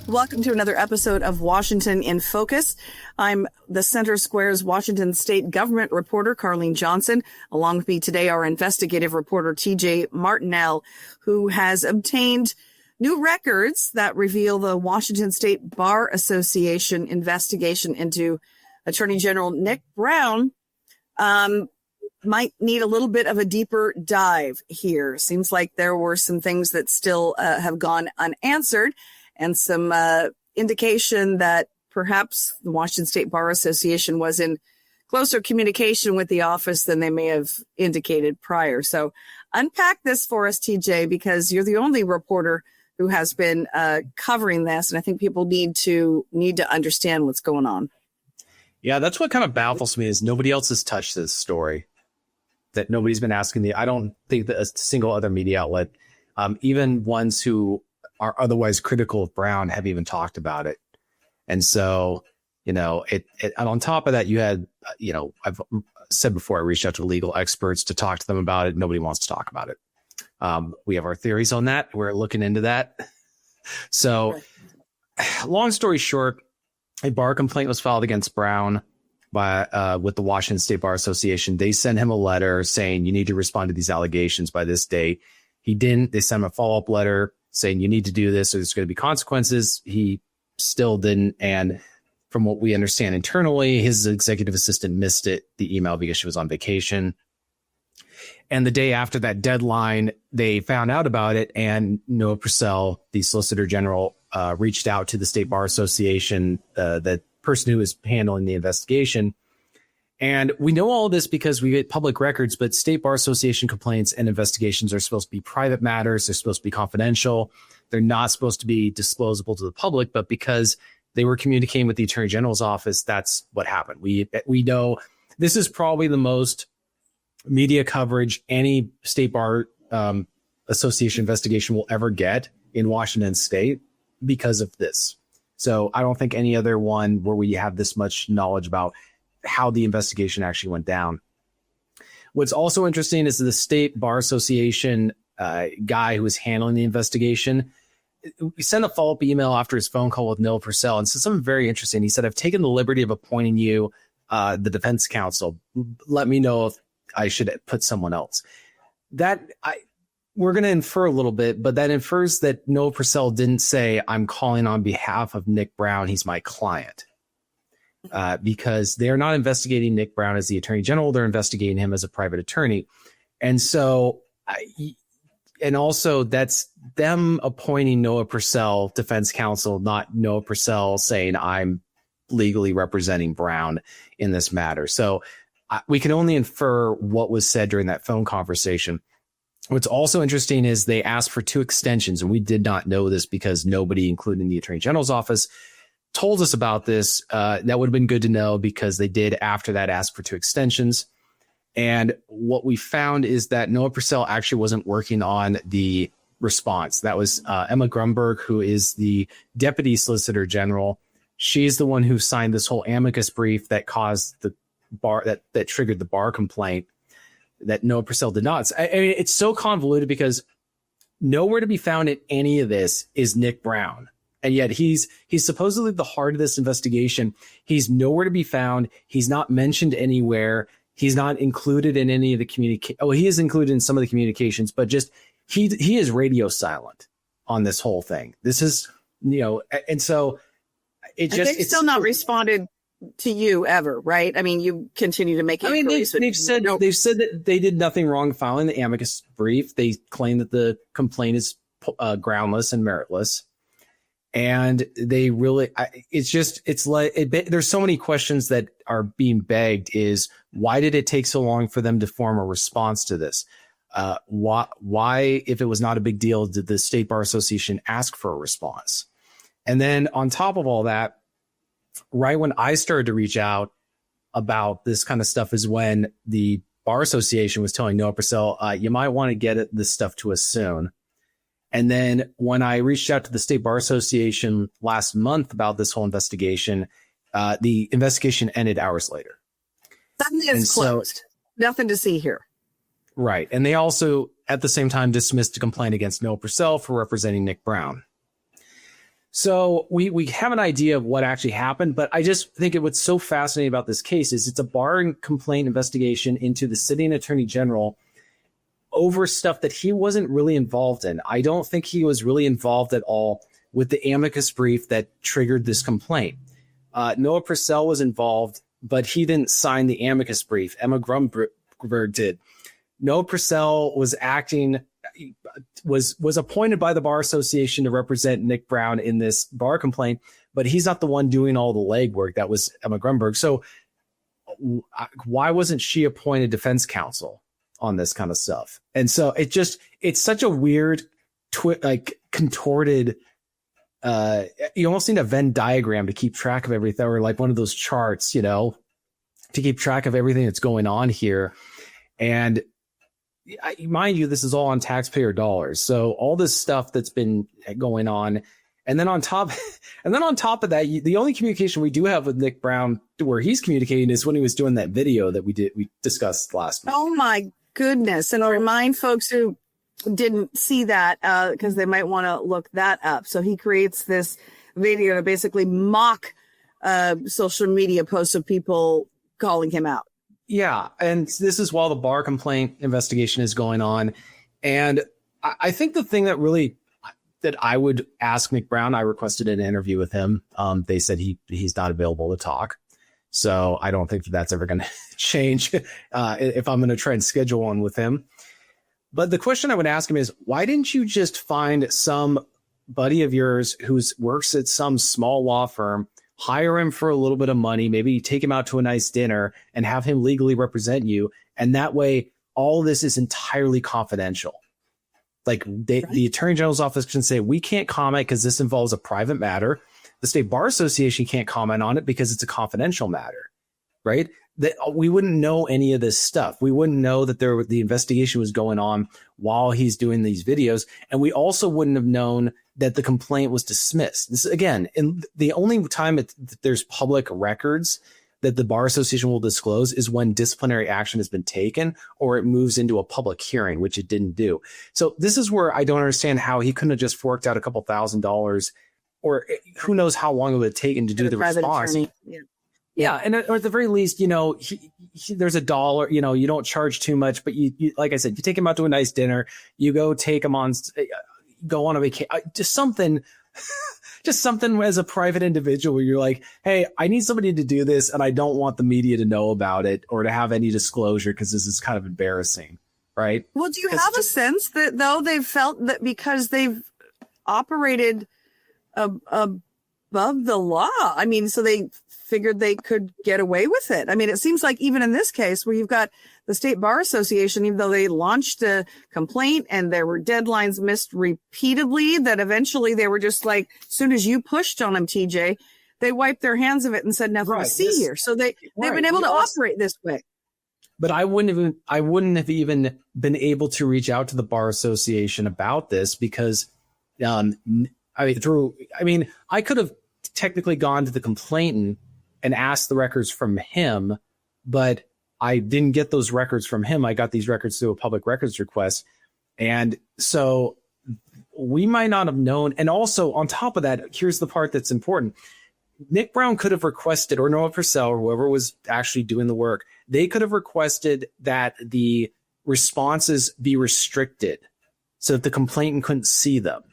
Welcome to another episode of Washington in Focus. I'm the Center Square's Washington State government reporter, Carlene Johnson. Along with me today, our investigative reporter, TJ Martinell, who has obtained new records that reveal the Washington State Bar Association investigation into Attorney General Nick Brown. Might need a little bit of a deeper dive here. Seems like there were some things that still have gone unanswered, and some indication that perhaps the Washington State Bar Association was in closer communication with the office than they may have indicated prior. So unpack this for us, TJ, because you're the only reporter who has been covering this, and I think people need to understand what's going on. Yeah, that's what kind of baffles me is nobody else has touched this story. That nobody's been asking I don't think that a single other media outlet, even ones who are otherwise critical of Brown, have even talked about it. And so, and on top of that, you had, I've said before, I reached out to legal experts to talk to them about it. Nobody wants to talk about it. We have our theories on that. We're looking into that. So long story short, a bar complaint was filed against Brown with the Washington State Bar Association. They sent him a letter saying, you need to respond to these allegations by this date. He didn't. They sent him a follow-up letter saying, you need to do this or there's going to be consequences. He still didn't. And from what we understand internally, his executive assistant missed the email because she was on vacation. And the day after that deadline, they found out about it. And Noah Purcell, the Solicitor General, reached out to the State Bar Association, the person who is handling the investigation. And we know all of this because we get public records, but State Bar Association complaints and investigations are supposed to be private matters. They're supposed to be confidential. They're not supposed to be disclosable to the public, but because they were communicating with the Attorney General's office, that's what happened. We know this is probably the most media coverage any State Bar Association investigation will ever get in Washington State because of this. So I don't think any other one where we have this much knowledge about how the investigation actually went down. What's also interesting is the State Bar Association guy who was handling the investigation. We sent a follow-up email after his phone call with Noah Purcell and said something very interesting. He said, I've taken the liberty of appointing you the defense counsel. Let me know if I should put someone else. We're going to infer a little bit, but that infers that Noah Purcell didn't say, I'm calling on behalf of Nick Brown. He's my client. Because they're not investigating Nick Brown as the Attorney General. They're investigating him as a private attorney. And so, and also that's them appointing Noah Purcell defense counsel, not Noah Purcell saying I'm legally representing Brown in this matter. So we can only infer what was said during that phone conversation. What's also interesting is they asked for 2 extensions, and we did not know this because nobody, including the Attorney General's office, told us about this. That would have been good to know because they did after that ask for 2 extensions. And what we found is that Noah Purcell actually wasn't working on the response. That was Emma Grunberg, who is the Deputy Solicitor General. She's the one who signed this whole amicus brief that caused the bar that triggered the bar complaint that Noah Purcell did not. I mean, it's so convoluted because nowhere to be found in any of this is Nick Brown. And yet he's supposedly the heart of this investigation. He's nowhere to be found. He's not mentioned anywhere. He's not included in any of the communication. Oh, he is included in some of the communications, but just he is radio silent on this whole thing. This is, and so it's still not responded to you ever, right? I mean, you continue to make it. I mean, they've said that they did nothing wrong filing the amicus brief. They claim that the complaint is groundless and meritless. And they really, there's so many questions that are being begged is why did it take so long for them to form a response to this? Why, if it was not a big deal, did the State Bar Association ask for a response? And then on top of all that, right when I started to reach out about this kind of stuff is when the Bar Association was telling Noah Purcell, you might want to get this stuff to us soon. And then when I reached out to the State Bar Association last month about this whole investigation, the investigation ended hours later. That is closed. Nothing to see here. Right. And they also, at the same time, dismissed a complaint against Noah Purcell for representing Nick Brown. So we have an idea of what actually happened, but I just think what's so fascinating about this case is it's a bar complaint investigation into the sitting attorney general over stuff that he wasn't really involved in. I don't think he was really involved at all with the amicus brief that triggered this complaint. Noah Purcell was involved, but he didn't sign the amicus brief. Emma Grumberg did. Noah Purcell was appointed by the Bar Association to represent Nick Brown in this bar complaint, but he's not the one doing all the legwork. That was Emma Grumberg. So why wasn't she appointed defense counsel on this kind of stuff? And so it's such a weird, contorted, you almost need a Venn diagram to keep track of everything, or like one of those charts, to keep track of everything that's going on here. And mind you, this is all on taxpayer dollars. So all this stuff that's been going on. And then on top of that, the only communication we do have with Nick Brown where he's communicating is when he was doing that video that we discussed last week. Oh my goodness. And I'll remind folks who didn't see that because they might want to look that up. So he creates this video to basically mock social media posts of people calling him out. Yeah. And this is while the bar complaint investigation is going on. And I think the thing that I would ask Nick Brown, I requested an interview with him. They said he's not available to talk. So I don't think that's ever going to change if I'm going to try and schedule one with him. But the question I would ask him is, why didn't you just find some buddy of yours who works at some small law firm, hire him for a little bit of money, maybe take him out to a nice dinner and have him legally represent you? And that way, all this is entirely confidential. Like the Attorney General's office can say, we can't comment because this involves a private matter. The State Bar Association can't comment on it because it's a confidential matter, right? That we wouldn't know any of this stuff. We wouldn't know that the investigation was going on while he's doing these videos. And we also wouldn't have known that the complaint was dismissed. This, again, in the only time there's public records that the Bar Association will disclose is when disciplinary action has been taken or it moves into a public hearing, which it didn't do. So this is where I don't understand how he couldn't have just forked out a couple $1,000s, or who knows how long it would have taken to do the response. Yeah. And or at the very least, there's $1, you don't charge too much, but you, like I said, you take him out to a nice dinner, you go go on a vacation, just something as a private individual where you're like, hey, I need somebody to do this and I don't want the media to know about it or to have any disclosure because this is kind of embarrassing. Right. Well, do you have a sense that though they've felt that because they've operated above the law, I mean, so they figured they could get away with it? I mean, it seems like even in this case where you've got the State Bar Association, even though they launched a complaint and there were deadlines missed repeatedly, that eventually they were just like, as soon as you pushed on them, TJ, they wiped their hands of it and said nothing to see here. So they've been able to operate this way. But I wouldn't have even been able to reach out to the Bar Association about this because, I could have technically gone to the complainant and asked the records from him, but I didn't get those records from him. I got these records through a public records request. And so we might not have known. And also on top of that, here's the part that's important. Nick Brown could have requested, or Noah Purcell, or whoever was actually doing the work, they could have requested that the responses be restricted so that the complainant couldn't see them.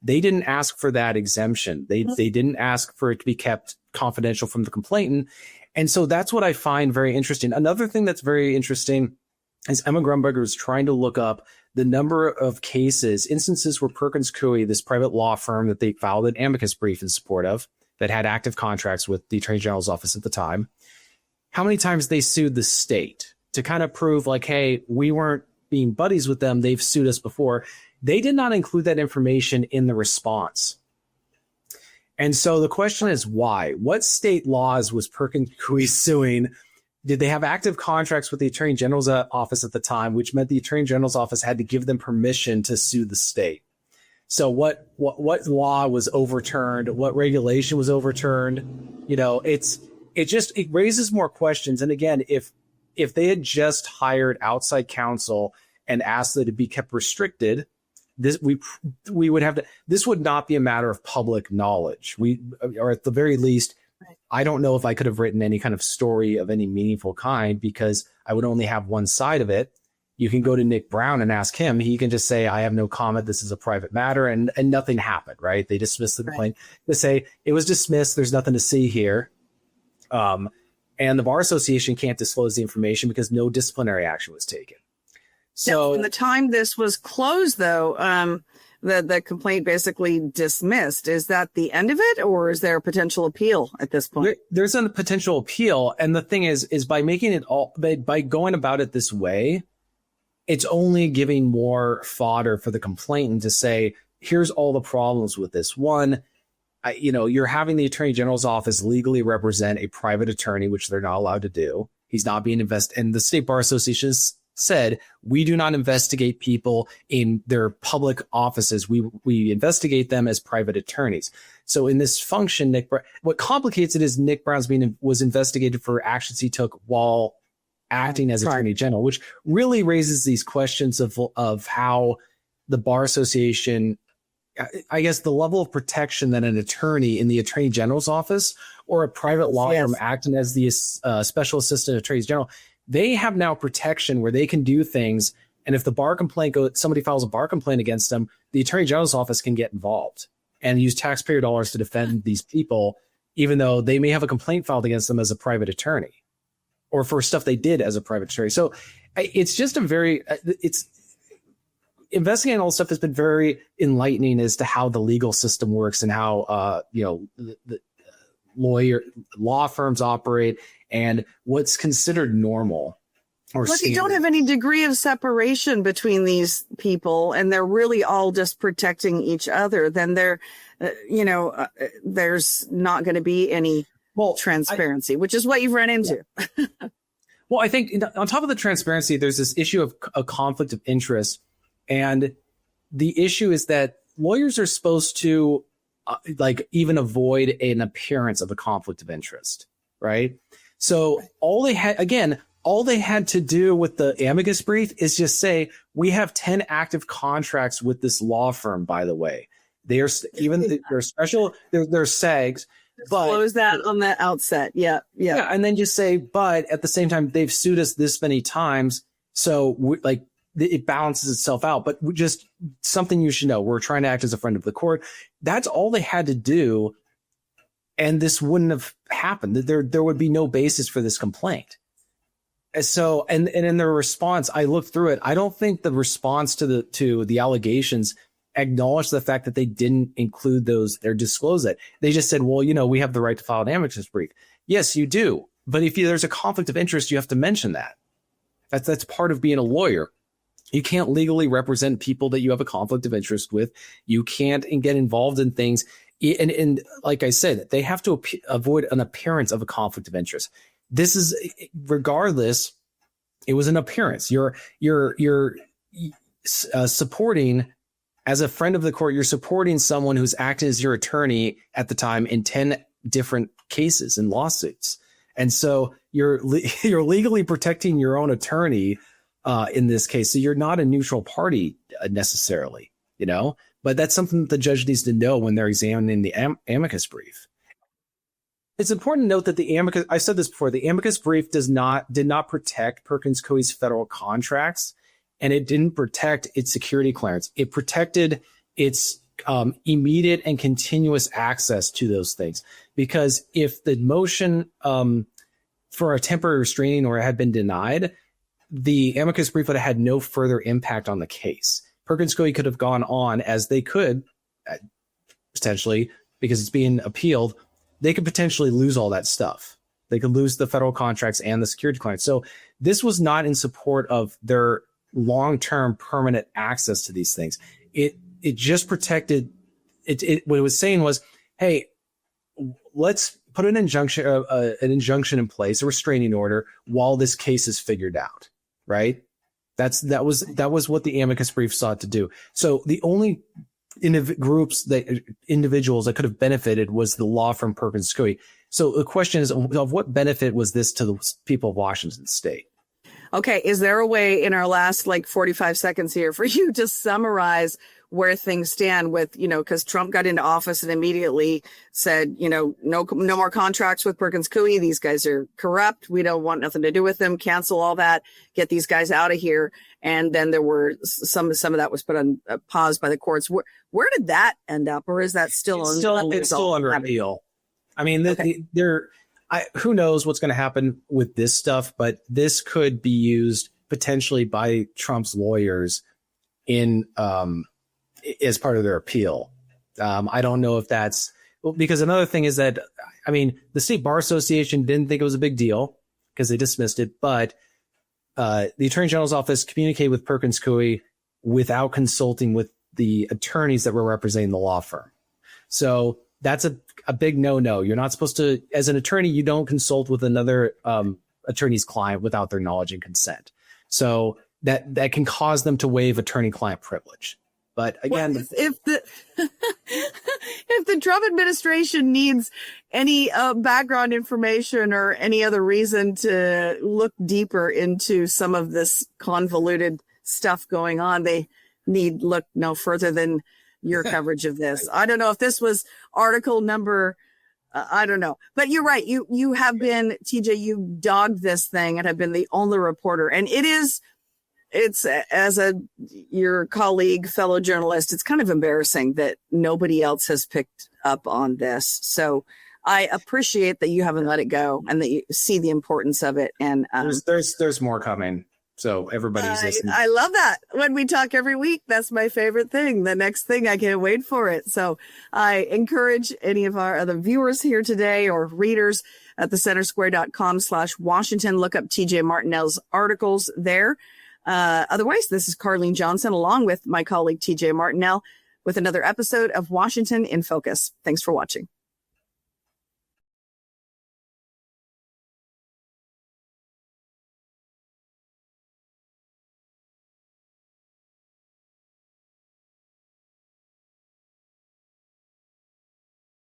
They didn't ask for that exemption. They didn't ask for it to be kept confidential from the complainant. And so that's what I find very interesting. Another thing that's very interesting is Emma Grumberger is trying to look up the number of instances where Perkins Coie, this private law firm that they filed an amicus brief in support of, that had active contracts with the Attorney General's office at the time, how many times they sued the state to kind of prove like, hey, we weren't being buddies with them. They've sued us before. They did not include that information in the response. And so the question is why? What state laws was Perkins Coie suing? Did they have active contracts with the Attorney General's office at the time, which meant the Attorney General's office had to give them permission to sue the state? So what law was overturned? What regulation was overturned? It raises more questions. And again, if they had just hired outside counsel and asked that it be kept restricted, we would have to, this would not be a matter of public knowledge. Or at the very least, I don't know if I could have written any kind of story of any meaningful kind because I would only have one side of it. You can go to Nick Brown and ask him. He can just say, I have no comment. This is a private matter. And nothing happened, right? They dismissed the complaint. They say it was dismissed. There's nothing to see here. And the Bar Association can't disclose the information because no disciplinary action was taken. So now, from the time this was closed, though, the complaint basically dismissed. Is that the end of it, or is there a potential appeal at this point? There's a potential appeal. And the thing is by making it by going about it this way, it's only giving more fodder for the complainant to say, here's all the problems with this. One, you're having the Attorney General's office legally represent a private attorney, which they're not allowed to do. He's not being investigated. And the State Bar Association said, we do not investigate people in their public offices. We investigate them as private attorneys. So in this function, what complicates it is Nick Brown's was investigated for actions he took while acting as Attorney General, which really raises these questions of how the Bar Association, I guess, the level of protection that an attorney in the Attorney General's office or a private law firm acting as the Special Assistant Attorney General, they have now protection where they can do things. And if the bar complaint somebody files a bar complaint against them, the Attorney General's office can get involved and use taxpayer dollars to defend these people, even though they may have a complaint filed against them as a private attorney or for stuff they did as a private attorney. So it's just investigating all this stuff has been very enlightening as to how the legal system works and how, the law firms operate and what's considered normal. Or if you don't have any degree of separation between these people and they're really all just protecting each other, then there's not going to be any transparency, which is what you've run into. Well, I think on top of the transparency, there's this issue of a conflict of interest. And the issue is that lawyers are supposed to even avoid an appearance of a conflict of interest, right? So all they had to do with the amicus brief is just say, we have 10 active contracts with this law firm, by the way. They're special, they're SAGs. But disclose that on the outset. Yeah. And then just say, but at the same time, they've sued us this many times. So it balances itself out, but just something you should know. We're trying to act as a friend of the court. That's all they had to do. And this wouldn't have happened. There would be no basis for this complaint. So, and in their response, I looked through it. I don't think the response to the allegations acknowledged the fact that they didn't include those or disclose it. They just said, well, we have the right to file an amicus brief. Yes, you do. But if there's a conflict of interest, you have to mention that. That's part of being a lawyer. You can't legally represent people that you have a conflict of interest with. You can't get involved in things. And like I said, they have to avoid an appearance of a conflict of interest. This is, regardless, it was an appearance. You're supporting, as a friend of the court, you're supporting someone who's acting as your attorney at the time in 10 different cases and lawsuits. And so you're legally protecting your own attorney in this case. So you're not a neutral party necessarily, but that's something that the judge needs to know when they're examining the amicus brief. It's important to note that I said this before, the amicus brief did not protect Perkins Coie's federal contracts, and it didn't protect its security clearance. It protected its immediate and continuous access to those things. Because if the motion for a temporary restraining order had been denied, the amicus brief would have had no further impact on the case. Perkins Coie could have gone on, as they could, potentially, because it's being appealed, they could potentially lose all that stuff. They could lose the federal contracts and the security clearance. So this was not in support of their long-term permanent access to these things. It just protected it. What it was saying was, hey, let's put an injunction in place, a restraining order, while this case is figured out. Right? That was what the amicus brief sought to do. So the only individuals that could have benefited was the law firm Perkins Coie. So the question is, of what benefit was this to the people of Washington State? Okay. Is there a way in our last 45 seconds here for you to summarize where things stand with, because Trump got into office and immediately said, no more contracts with Perkins Coie. These guys are corrupt. We don't want nothing to do with them. Cancel all that. Get these guys out of here. And then there were some of that was put on pause by the courts. Where did that end up, or is that still it's still under appeal? I mean, who knows what's going to happen with this stuff, but this could be used potentially by Trump's lawyers in as part of their appeal. I don't know if that's because another thing is that, I mean, the State Bar Association didn't think it was a big deal because they dismissed it, but the Attorney General's office communicated with Perkins Coie without consulting with the attorneys that were representing the law firm. So that's a big no-no. You're not supposed to, as an attorney, you don't consult with another attorney's client without their knowledge and consent. So that can cause them to waive attorney-client privilege. But again, if the Trump administration needs any background information or any other reason to look deeper into some of this convoluted stuff going on, they need look no further than your coverage of this. I don't know if this was article number, I don't know, but you're right. You have been, TJ, you dogged this thing and have been the only reporter. And it's as your colleague, fellow journalist, it's kind of embarrassing that nobody else has picked up on this. So I appreciate that you haven't let it go and that you see the importance of it. And there's more coming. So everybody's listening. I love that. When we talk every week, that's my favorite thing. The next thing, I can't wait for it. So I encourage any of our other viewers here today or readers at thecentersquare.com/Washington. Look up TJ Martinell's articles there. Otherwise, this is Carlene Johnson, along with my colleague TJ Martinell, with another episode of Washington in Focus. Thanks for watching.